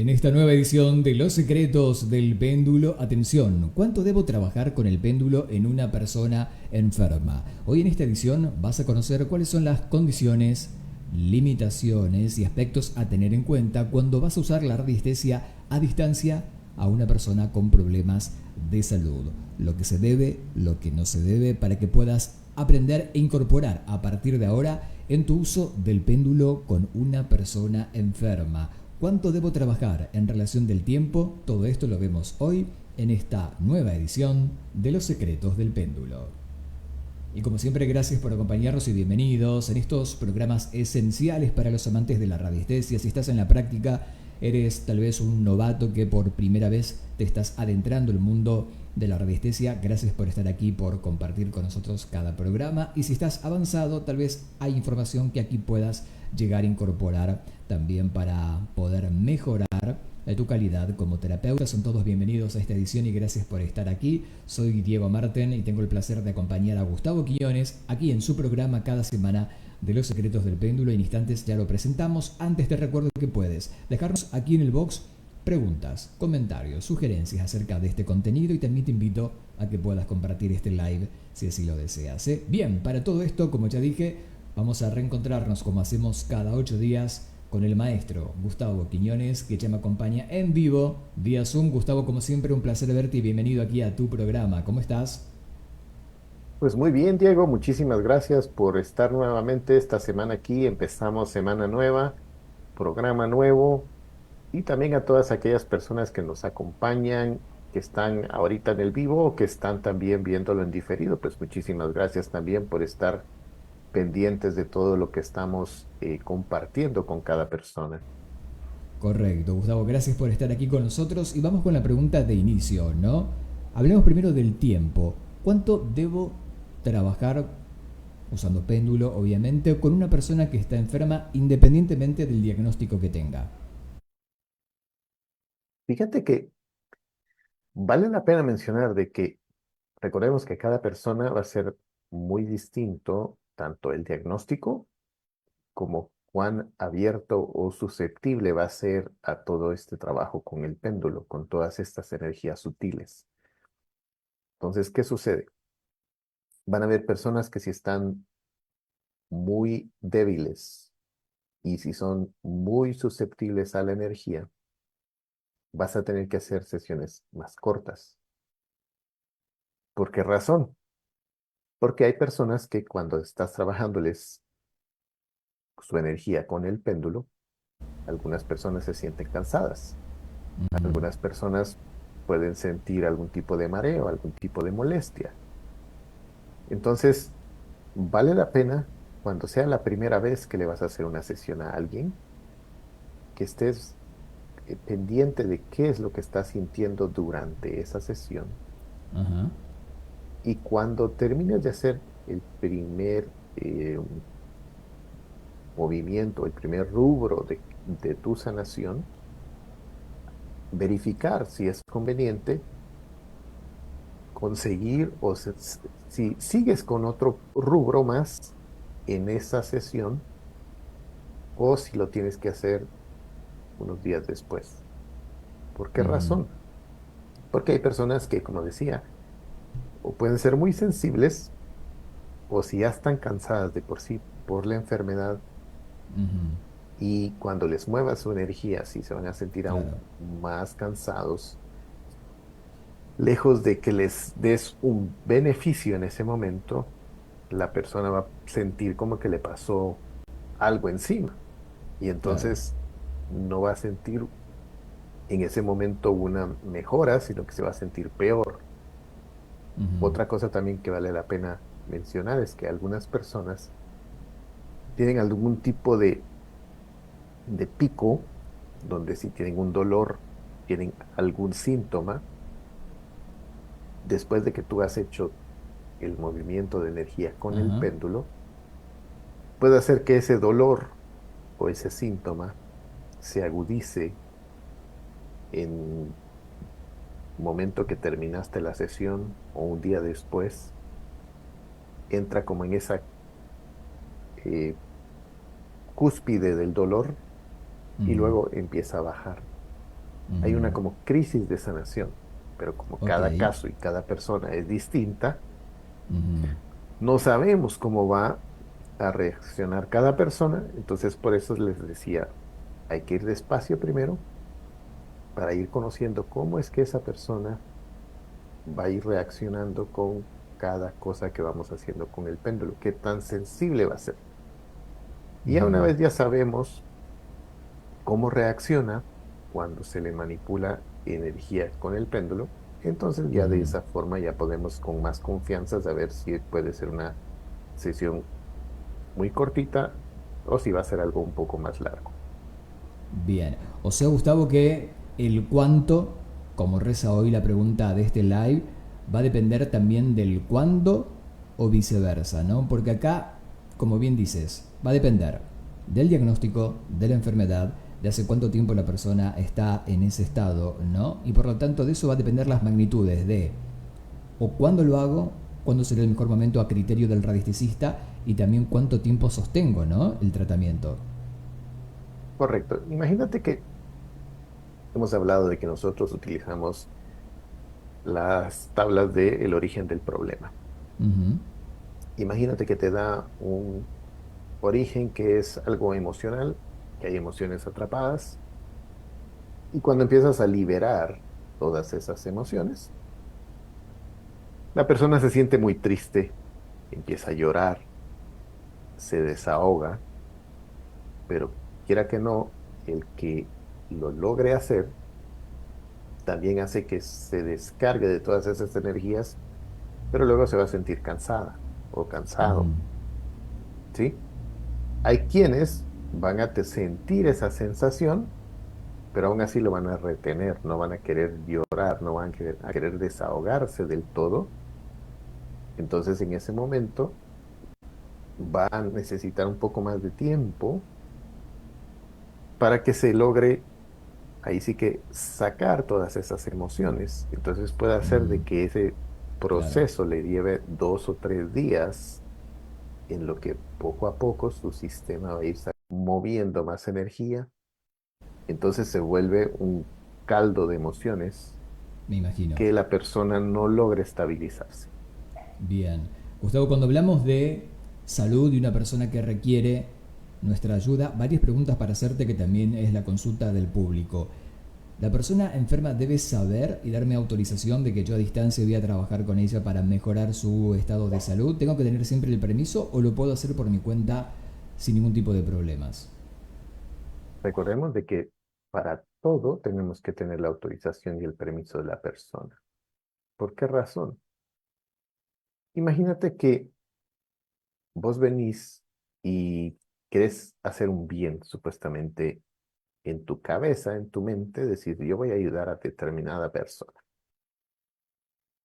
En esta nueva edición de Los secretos del péndulo, atención, ¿cuánto debo trabajar con el péndulo en una persona enferma? Hoy en esta edición vas a conocer cuáles son las condiciones, limitaciones y aspectos a tener en cuenta cuando vas a usar la radiestesia a distancia a una persona con problemas de salud. Lo que se debe, lo que no se debe, para que puedas aprender e incorporar a partir de ahora en tu uso del péndulo con una persona enferma. ¿Cuánto debo trabajar en relación del tiempo? Todo esto lo vemos hoy en esta nueva edición de Los secretos del péndulo. Y como siempre, gracias por acompañarnos y bienvenidos en estos programas esenciales para los amantes de la radiestesia. Si estás en la práctica, eres tal vez un novato que por primera vez te estás adentrando en el mundo de la radiestesia. Gracias por estar aquí, por compartir con nosotros cada programa. Y si estás avanzado, tal vez hay información que aquí puedas llegar a incorporar también para poder mejorar tu calidad como terapeuta. Son todos bienvenidos a esta edición y gracias por estar aquí. Soy Diego Marten y tengo el placer de acompañar a Gustavo Quiñones aquí en su programa cada semana de Los secretos del péndulo. En instantes ya lo presentamos. Antes te recuerdo que puedes dejarnos aquí en el box preguntas, comentarios, sugerencias acerca de este contenido y también te invito a que puedas compartir este live si así lo deseas. Bien, para todo esto, como ya dije, vamos a reencontrarnos como hacemos cada 8 días con el maestro Gustavo Quiñones, que ya me acompaña en vivo vía Zoom. Gustavo, como siempre, un placer verte y bienvenido aquí a tu programa. ¿Cómo estás? Pues muy bien, Diego, muchísimas gracias por estar nuevamente esta semana aquí. Empezamos semana nueva, programa nuevo y también a todas aquellas personas que nos acompañan, que están ahorita en el vivo o que están también viéndolo en diferido. Pues muchísimas gracias también por estar pendientes de todo lo que estamos compartiendo con cada persona. Correcto, Gustavo, gracias por estar aquí con nosotros y vamos con la pregunta de inicio, ¿no? Hablemos primero del tiempo. ¿Cuánto debo trabajar usando péndulo, obviamente, con una persona que está enferma independientemente del diagnóstico que tenga? Fíjate que vale la pena mencionar de que recordemos que cada persona va a ser muy distinto, tanto el diagnóstico como cuán abierto o susceptible va a ser a todo este trabajo con el péndulo, con todas estas energías sutiles. Entonces, ¿qué sucede? Van a haber personas que si están muy débiles y si son muy susceptibles a la energía, vas a tener que hacer sesiones más cortas. ¿Por qué razón? Porque hay personas que cuando estás trabajándoles su energía con el péndulo, algunas personas se sienten cansadas. Ujú. Algunas personas pueden sentir algún tipo de mareo, algún tipo de molestia. Entonces, vale la pena, cuando sea la primera vez que le vas a hacer una sesión a alguien, que estés pendiente de qué es lo que está sintiendo durante esa sesión. Ajá. Y cuando termines de hacer el primer movimiento, el primer rubro de tu sanación, verificar si es conveniente conseguir o si sigues con otro rubro más en esa sesión o si lo tienes que hacer unos días después. ¿Por qué Ujú. razón? Porque hay personas que, como decía, o pueden ser muy sensibles o si ya están cansadas de por sí por la enfermedad Ujú. y cuando les muevas su energía, si se van a sentir aún Claro. más cansados, lejos de que les des un beneficio en ese momento, la persona va a sentir como que le pasó algo encima y Claro. entonces no va a sentir en ese momento una mejora, sino que se va a sentir peor. Ujú. Otra cosa también que vale la pena mencionar es que algunas personas tienen algún tipo de pico, donde si tienen un dolor, tienen algún síntoma, después de que tú has hecho el movimiento de energía con el Ajá. péndulo, puede hacer que ese dolor o ese síntoma se agudice en momento que terminaste la sesión o un día después, entra como en esa cúspide del dolor y Ujú. luego empieza a bajar. hay Ujú. una como crisis de sanación, pero como Ok. cada caso y cada persona es distinta, Ujú. no sabemos cómo va a reaccionar cada persona, entonces por eso les decía, hay que ir despacio primero para ir conociendo cómo es que esa persona va a ir reaccionando con cada cosa que vamos haciendo con el péndulo, qué tan sensible va a ser. Y ya una Ujú. vez ya sabemos cómo reacciona cuando se le manipula energía con el péndulo, entonces ya de Ujú. esa forma ya podemos con más confianza saber si puede ser una sesión muy cortita o si va a ser algo un poco más largo. Bien. O sea, Gustavo, que el cuánto, como reza hoy la pregunta de este live, va a depender también del cuándo o viceversa, ¿no? Porque acá, como bien dices, va a depender del diagnóstico, de la enfermedad, de hace cuánto tiempo la persona está en ese estado, ¿no? Y por lo tanto de eso va a depender las magnitudes de o cuándo lo hago, cuándo será el mejor momento a criterio del radiesticista y también cuánto tiempo sostengo, ¿no? El tratamiento. Correcto. Imagínate que hemos hablado de que nosotros utilizamos las tablas del origen del problema. Ujú. Imagínate que te da un origen que es algo emocional, que hay emociones atrapadas, y cuando empiezas a liberar todas esas emociones, la persona se siente muy triste, empieza a llorar, se desahoga, pero quiera que no, el que lo logre hacer también hace que se descargue de todas esas energías, pero luego se va a sentir cansada o Ujú. cansado, ¿sí? Hay quienes van a sentir esa sensación, pero aún así lo van a retener, no van a querer llorar, no van a querer desahogarse del todo. Entonces, en ese momento va a necesitar un poco más de tiempo para que se logre, ahí sí que sacar todas esas emociones. Entonces puede hacer Ujú. de que ese Claro. proceso le lleve 2 o 3 días, en lo que poco a poco su sistema va a ir moviendo más energía. Entonces se vuelve un caldo de emociones Me imagino. que la persona no logra estabilizarse. Bien. Gustavo, cuando hablamos de salud de una persona que requiere nuestra ayuda, varias preguntas para hacerte que también es la consulta del público. ¿La persona enferma debe saber y darme autorización de que yo a distancia voy a trabajar con ella para mejorar su estado de salud? ¿Tengo que tener siempre el permiso o lo puedo hacer por mi cuenta sin ningún tipo de problemas? Recordemos de que para todo tenemos que tener la autorización y el permiso de la persona. ¿Por qué razón? Imagínate que vos venís y querés hacer un bien, supuestamente, en tu cabeza, en tu mente, decir, yo voy a ayudar a determinada persona.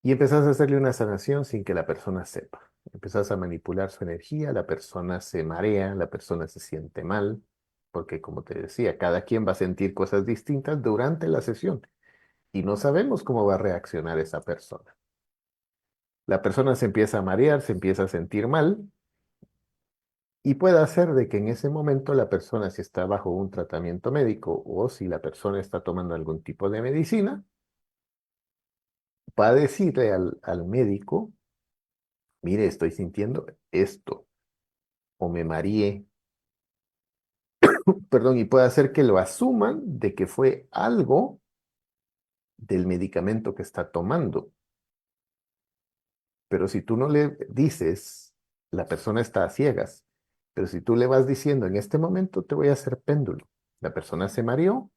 Y empezás a hacerle una sanación sin que la persona sepa. Empezás a manipular su energía, la persona se marea, la persona se siente mal, porque como te decía, cada quien va a sentir cosas distintas durante la sesión y no sabemos cómo va a reaccionar esa persona. La persona se empieza a marear, se empieza a sentir mal. Y puede hacer de que en ese momento la persona, si está bajo un tratamiento médico o si la persona está tomando algún tipo de medicina, va a decirle al médico, mire, estoy sintiendo esto, o me mareé, perdón, y puede hacer que lo asuman de que fue algo del medicamento que está tomando. Pero si tú no le dices, la persona está a ciegas, pero si tú le vas diciendo, en este momento te voy a hacer péndulo, la persona se mareó.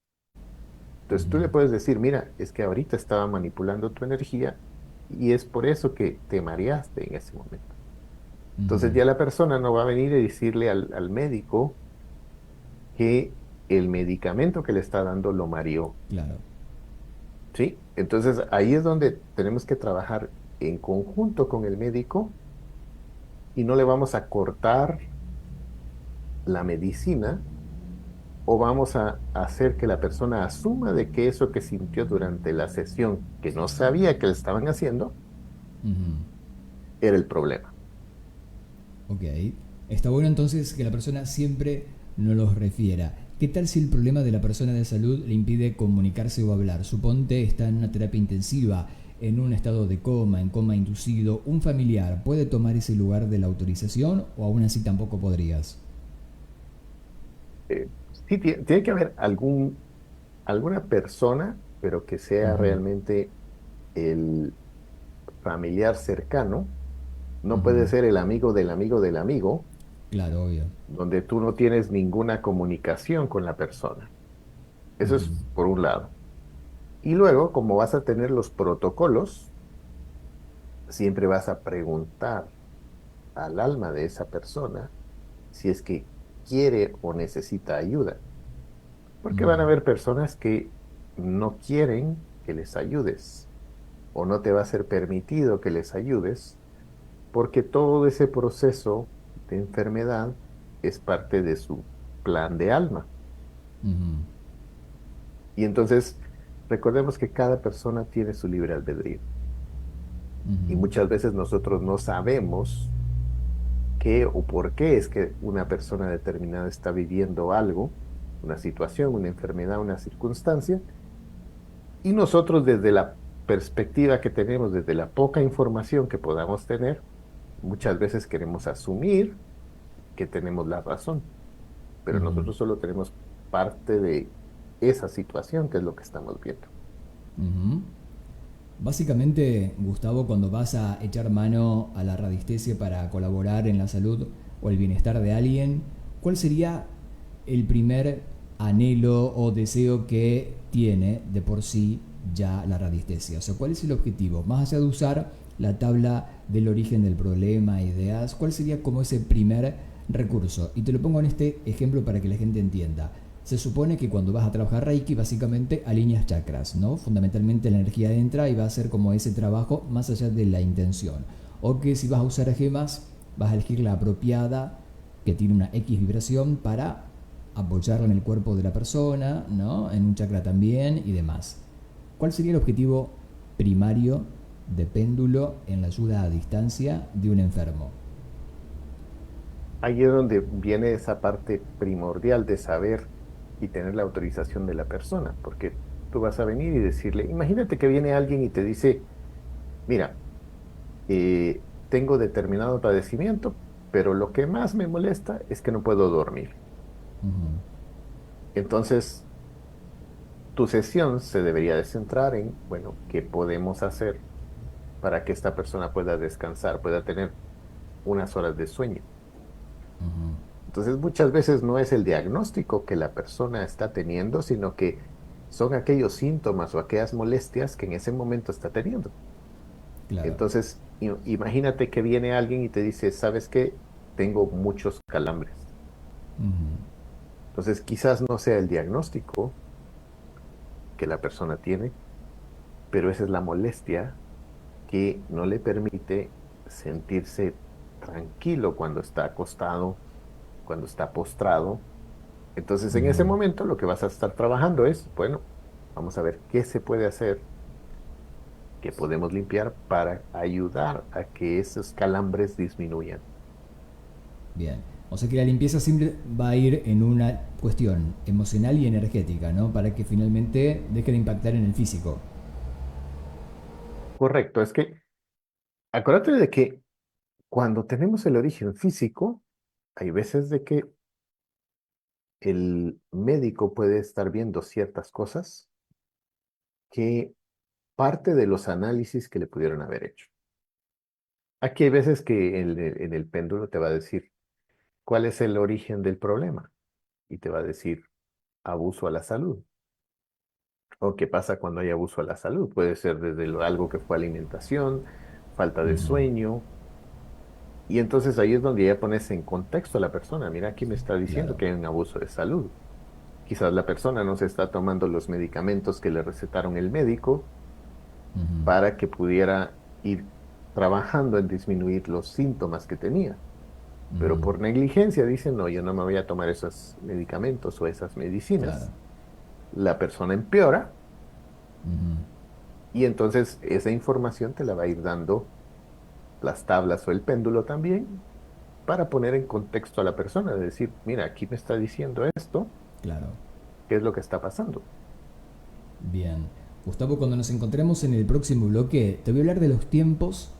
Entonces tú Ujú. le puedes decir, mira, es que ahorita estaba manipulando tu energía y es por eso que te mareaste en ese momento. Entonces Ujú. ya la persona no va a venir y decirle al médico que el medicamento que le está dando lo mareó, Claro. ¿sí? Entonces ahí es donde tenemos que trabajar en conjunto con el médico y no le vamos a cortar la medicina o vamos a hacer que la persona asuma de que eso que sintió durante la sesión, que no sabía que le estaban haciendo, Ujú. era el problema. Ok. Está bueno entonces que la persona siempre nos los refiera. ¿Qué tal si el problema de la persona de salud le impide comunicarse o hablar? Suponte está en una terapia intensiva, en un estado de coma, en coma inducido. ¿Un familiar puede tomar ese lugar de la autorización o aún así tampoco podrías? Sí, tiene que haber alguna persona, pero que sea Ujú, realmente el familiar cercano. No puede ujú. ser el amigo del amigo del amigo, Claro, obvio. donde tú no tienes ninguna comunicación con la persona. Eso Ujú, es por un lado. Y luego, como vas a tener los protocolos, siempre vas a preguntar al alma de esa persona si es que quiere o necesita ayuda. Porque van a ujú, haber personas que no quieren que les ayudes o no te va a ser permitido que les ayudes porque todo ese proceso de enfermedad es parte de su plan de alma. ujú, Y entonces, recordemos que cada persona tiene su libre albedrío. Y ujú, muchas veces nosotros no sabemos qué o por qué es que una persona determinada está viviendo algo, una situación, una enfermedad, una circunstancia, y nosotros desde la perspectiva que tenemos, desde la poca información que podamos tener, muchas veces queremos asumir que tenemos la razón, pero ujú, nosotros solo tenemos parte de esa situación que es lo que estamos viendo. ujú. Básicamente, Gustavo, cuando vas a echar mano a la radiestesia para colaborar en la salud o el bienestar de alguien, ¿cuál sería el primer anhelo o deseo que tiene de por sí ya la radiestesia? O sea, ¿cuál es el objetivo? Más allá de usar la tabla del origen del problema, ideas, ¿cuál sería como ese primer recurso? Y te lo pongo en este ejemplo para que la gente entienda. Se supone que cuando vas a trabajar Reiki, básicamente alineas chakras, ¿no? Fundamentalmente la energía entra y va a ser como ese trabajo más allá de la intención. O que si vas a usar gemas, vas a elegir la apropiada, que tiene una X vibración, para apoyarla en el cuerpo de la persona, ¿no? En un chakra también y demás. ¿Cuál sería el objetivo primario de péndulo en la ayuda a distancia de un enfermo? Ahí es donde viene esa parte primordial de saber y tener la autorización de la persona, porque tú vas a venir y decirle, imagínate que viene alguien y te dice, mira, tengo determinado padecimiento, pero lo que más me molesta es que no puedo dormir. Ujú, Entonces, tu sesión se debería de centrar en, bueno, ¿qué podemos hacer para que esta persona pueda descansar, pueda tener unas horas de sueño? ujú. Entonces, muchas veces no es el diagnóstico que la persona está teniendo, sino que son aquellos síntomas o aquellas molestias que en ese momento está teniendo. Claro. Entonces, imagínate que viene alguien y te dice, ¿sabes qué? Tengo muchos calambres. Ujú, Entonces, quizás no sea el diagnóstico que la persona tiene, pero esa es la molestia que no le permite sentirse tranquilo cuando está acostado, cuando está postrado. Entonces, en ese ujú. momento lo que vas a estar trabajando es, bueno, vamos a ver qué se puede hacer, qué podemos limpiar para ayudar a que esos calambres disminuyan. Bien. O sea que la limpieza siempre va a ir en una cuestión emocional y energética, ¿no? Para que finalmente deje de impactar en el físico. Correcto, es que acuérdate de que cuando tenemos el origen físico, hay veces de que el médico puede estar viendo ciertas cosas que parte de los análisis que le pudieron haber hecho. Aquí hay veces que en el péndulo te va a decir cuál es el origen del problema y te va a decir abuso a la salud. O qué pasa cuando hay abuso a la salud. Puede ser desde algo que fue alimentación, falta de Ujú, sueño. Y entonces ahí es donde ya pones en contexto a la persona. Mira, aquí me está diciendo claro. que hay un abuso de salud. Quizás la persona no se está tomando los medicamentos que le recetaron el médico Ujú, para que pudiera ir trabajando en disminuir los síntomas que tenía. Pero ujú, por negligencia dicen, no, yo no me voy a tomar esos medicamentos o esas claro. medicinas. La persona empeora Ujú, y entonces esa información te la va a ir dando las tablas o el péndulo también para poner en contexto a la persona, de decir, mira, aquí me está diciendo esto. claro. qué es lo que está pasando. Bien. Gustavo, cuando nos encontremos en el próximo bloque, te voy a hablar de los tiempos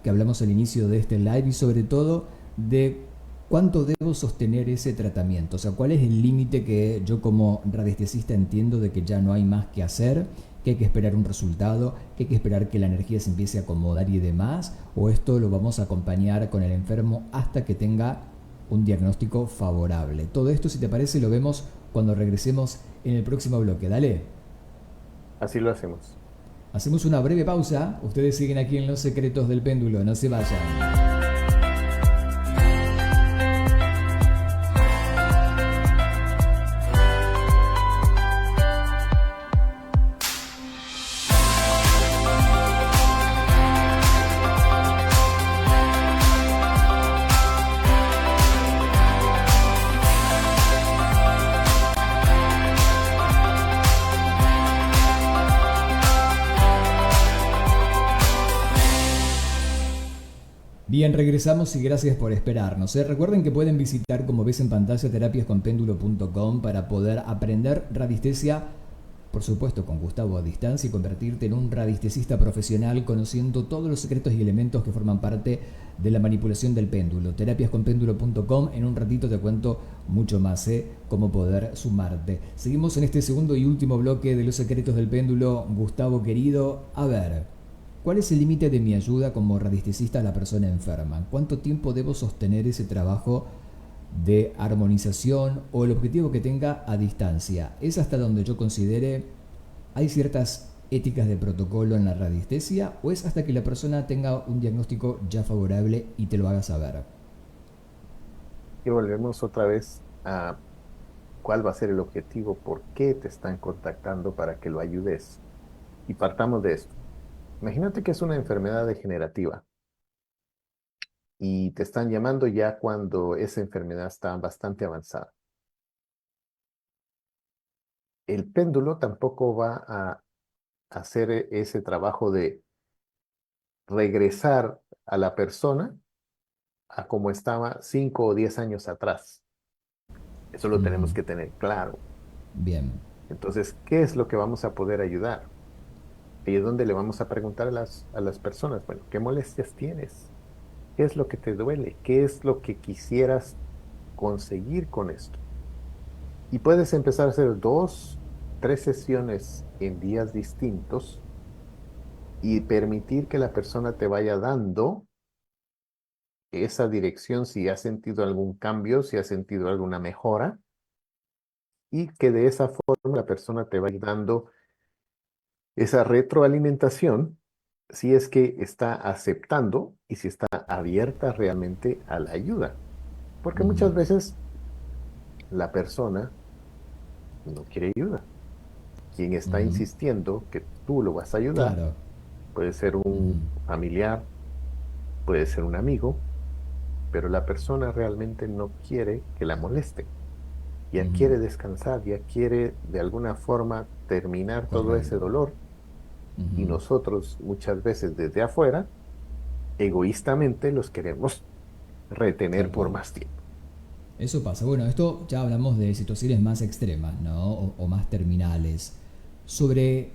que hablamos al inicio de este live y sobre todo de cuánto debo sostener ese tratamiento. O sea, cuál es el límite que yo como radiestesista entiendo de que ya no hay más que hacer, que hay que esperar un resultado, que hay que esperar que la energía se empiece a acomodar y demás, o esto lo vamos a acompañar con el enfermo hasta que tenga un diagnóstico favorable. Todo esto, si te parece, lo vemos cuando regresemos en el próximo bloque. Dale. Así lo hacemos. Hacemos una breve pausa. Ustedes siguen aquí en Los Secretos del Péndulo. No se vayan. Bien, regresamos y gracias por esperarnos. Recuerden que pueden visitar, como ves en pantalla, terapiasconpéndulo.com para poder aprender radiestesia, por supuesto con Gustavo a distancia, y convertirte en un radiestesista profesional conociendo todos los secretos y elementos que forman parte de la manipulación del péndulo. Terapiasconpéndulo.com. En un ratito te cuento mucho más, cómo poder sumarte. Seguimos en este segundo y último bloque de los secretos del péndulo. Gustavo querido, a ver, ¿cuál es el límite de mi ayuda como radiestesista a la persona enferma? ¿Cuánto tiempo debo sostener ese trabajo de armonización o el objetivo que tenga a distancia? ¿Es hasta donde yo considere hay ciertas éticas de protocolo en la radiestesia o es hasta que la persona tenga un diagnóstico ya favorable y te lo haga saber? Y volvemos otra vez a cuál va a ser el objetivo, por qué te están contactando para que lo ayudes. Y partamos de esto. Imagínate que es una enfermedad degenerativa y te están llamando ya cuando esa enfermedad está bastante avanzada. El péndulo tampoco va a hacer ese trabajo de regresar a la persona a como estaba 5 o 10 años atrás. Eso lo tenemos que tener claro. Bien. Entonces, ¿qué es lo que vamos a poder ayudar? Y es donde le vamos a preguntar a las personas, bueno, ¿qué molestias tienes? ¿Qué es lo que te duele? ¿Qué es lo que quisieras conseguir con esto? Y puedes empezar a hacer 2, 3 sesiones en días distintos y permitir que la persona te vaya dando esa dirección si ha sentido algún cambio, si ha sentido alguna mejora, y que de esa forma la persona te va a ir dando esa retroalimentación si es que está aceptando y si está abierta realmente a la ayuda. Porque muchas veces la persona no quiere ayuda. Quien está insistiendo que tú lo vas a ayudar Claro. puede ser un familiar, puede ser un amigo, pero la persona realmente no quiere que la moleste. Ya quiere descansar, ya quiere de alguna forma terminar todo ese Correcto. dolor y nosotros muchas veces desde afuera, egoístamente los queremos Tal retener por cual. más tiempo. Eso pasa. Bueno, esto ya hablamos de situaciones más extremas, ¿no? O más terminales. Sobre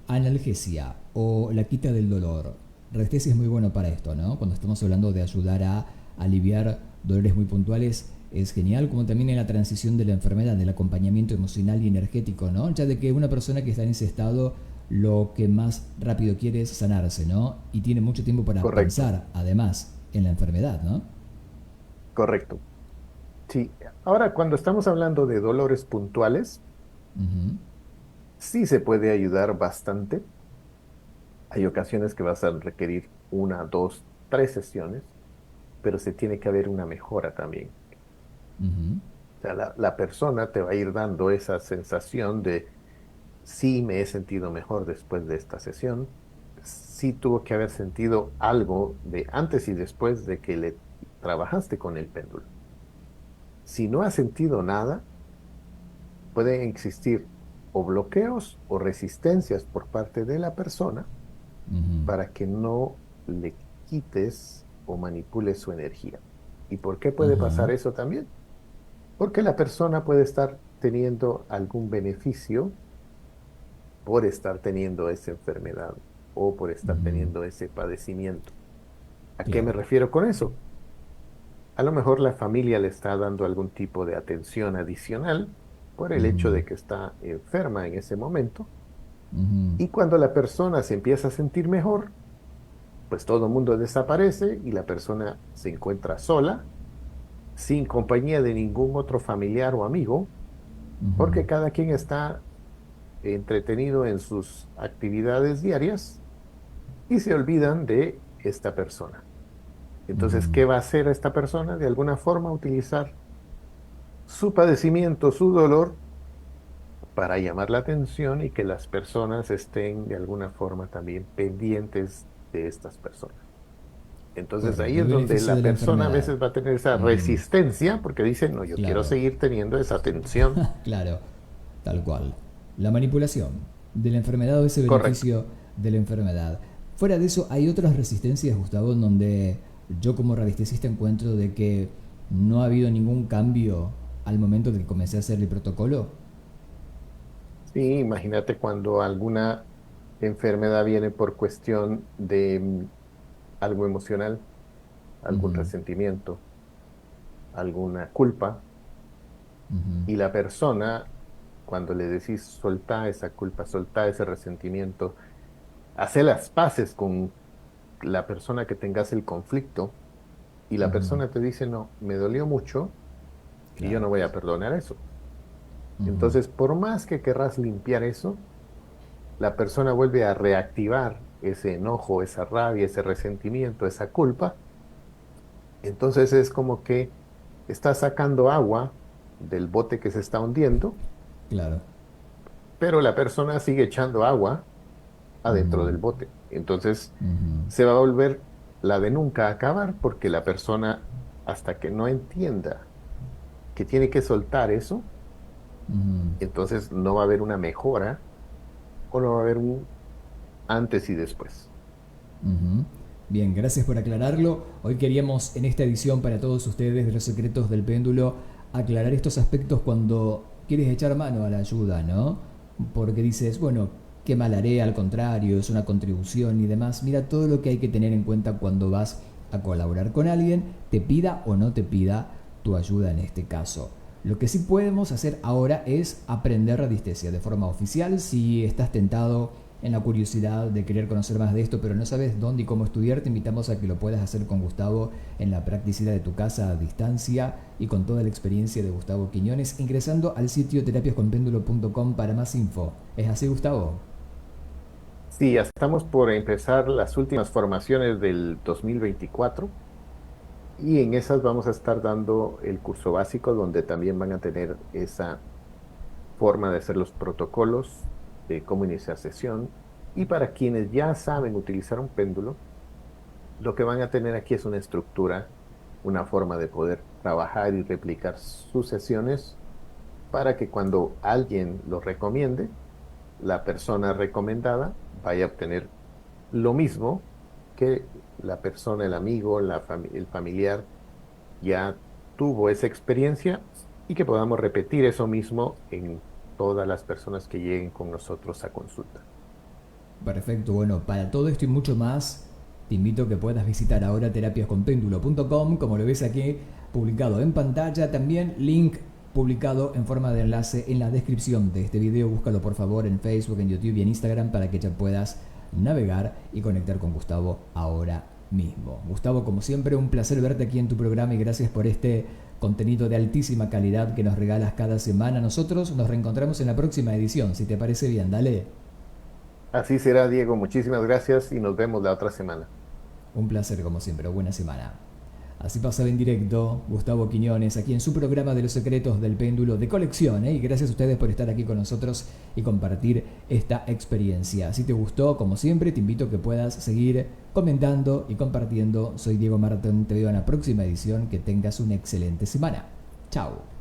analgesia o la quita del dolor. Restesia es muy bueno para esto, ¿no? Cuando estamos hablando de ayudar a aliviar dolores muy puntuales, es genial, como también en la transición de la enfermedad, del acompañamiento emocional y energético, ¿no? Ya de que una persona que está en ese estado lo que más rápido quiere es sanarse, ¿no? Y tiene mucho tiempo para Correcto, pensar, además, en la enfermedad, ¿no? correcto. Sí, ahora cuando estamos hablando de dolores puntuales, sí se puede ayudar bastante. Hay ocasiones que vas a requerir 1, 2, 3 sesiones, pero se tiene que haber una mejora también. O sea, la persona te va a ir dando esa sensación de sí me he sentido mejor después de esta sesión, sí tuvo que haber sentido algo de antes y después de que le trabajaste con el péndulo. Si no ha sentido nada, pueden existir o bloqueos o resistencias por parte de la persona para que no le quites o manipules su energía. ¿Y por qué puede Ajá. pasar eso también? Porque la persona puede estar obteniendo algún beneficio por estar teniendo esa enfermedad o por estar Ujú. teniendo ese padecimiento. ¿A qué me Claro. refiero con eso? A lo mejor la familia le está dando algún tipo de atención adicional por el hecho Ujú. de que está enferma en ese momento. Ujú. Y cuando la persona se empieza a sentir mejor, pues todo el mundo desaparece y la persona se encuentra sola, sin compañía de ningún otro familiar o amigo, Ujú. porque cada quien está entretenido en sus actividades diarias y se olvidan de esta persona. Entonces, Ujú. ¿qué va a hacer esta persona? De alguna forma utilizar su padecimiento, su dolor, para llamar la atención y que las personas estén de alguna forma también pendientes de estas personas. Entonces ahí Correcto, el es donde beneficio de la la persona a enfermedad. veces va a tener esa Ujú. resistencia porque dice, no, yo quiero Claro, seguir teniendo esa atención. claro, tal cual. La manipulación de la enfermedad o ese Correcto. beneficio de la enfermedad. Fuera de eso, hay otras resistencias, Gustavo, en donde yo como radiestesista encuentro de que no ha habido ningún cambio al momento de que comencé a hacer el protocolo. Sí, imagínate cuando alguna enfermedad viene por cuestión de algo emocional, algún Ujú. resentimiento, alguna culpa, Ujú. y la persona, cuando le decís soltá esa culpa, soltá ese resentimiento, hace las paces con la persona que tengas el conflicto, y la Ujú. persona te dice, no, me dolió mucho y yo Claro. no voy a perdonar eso. Ujú. Entonces, por más que querrás limpiar eso, la persona vuelve a reactivar ese enojo, esa rabia, ese resentimiento, esa culpa. Entonces es como que está sacando agua del bote que se está hundiendo, Claro. pero la persona sigue echando agua adentro Ujú. del bote. Entonces Ujú. se va a volver la de nunca acabar porque la persona, hasta que no entienda que tiene que soltar eso, Ujú. entonces no va a haber una mejora o no va a haber un antes y después. Ujú. Bien, gracias por aclararlo. Hoy queríamos en esta edición para todos ustedes de los secretos del péndulo aclarar estos aspectos cuando quieres echar mano a la ayuda, ¿no? Porque dices, bueno, qué mal haré, al contrario, es una contribución y demás. Mira todo lo que hay que tener en cuenta cuando vas a colaborar con alguien, te pida o no te pida tu ayuda en este caso. Lo que sí podemos hacer ahora es aprender radiestesia de forma oficial. Si estás tentado en la curiosidad de querer conocer más de esto, pero no sabes dónde y cómo estudiar, te invitamos a que lo puedas hacer con Gustavo en la practicidad de tu casa a distancia y con toda la experiencia de Gustavo Quiñones, ingresando al sitio terapiasconpéndulo.com para más info. ¿Es así, Gustavo? Sí, ya estamos por empezar las últimas formaciones del 2024 y en esas vamos a estar dando el curso básico donde también van a tener esa forma de hacer los protocolos de cómo iniciar sesión. Y para quienes ya saben utilizar un péndulo, lo que van a tener aquí es una estructura, una forma de poder trabajar y replicar sus sesiones para que cuando alguien lo recomiende, la persona recomendada vaya a obtener lo mismo que la persona, el amigo, el familiar ya tuvo esa experiencia y que podamos repetir eso mismo en todas las personas que lleguen con nosotros a consulta. Perfecto, bueno, para todo esto y mucho más, te invito a que puedas visitar ahora terapiasconpéndulo.com, como lo ves aquí publicado en pantalla, también link publicado en forma de enlace en la descripción de este video. Búscalo por favor en Facebook, en YouTube y en Instagram para que ya puedas navegar y conectar con Gustavo ahora mismo. Gustavo, como siempre, un placer verte aquí en tu programa y gracias por este contenido de altísima calidad que nos regalas cada semana. Nosotros nos reencontramos en la próxima edición, si te parece bien, dale. Así será, Diego. Muchísimas gracias y nos vemos la otra semana. Un placer como siempre, buena semana. Así pasaba en directo Gustavo Quiñones aquí en su programa de los secretos del péndulo de colección, ¿eh? Y gracias a ustedes por estar aquí con nosotros y compartir esta experiencia. Si te gustó, como siempre, te invito a que puedas seguir comentando y compartiendo. Soy Diego Martón, te veo en la próxima edición. Que tengas una excelente semana. Chao.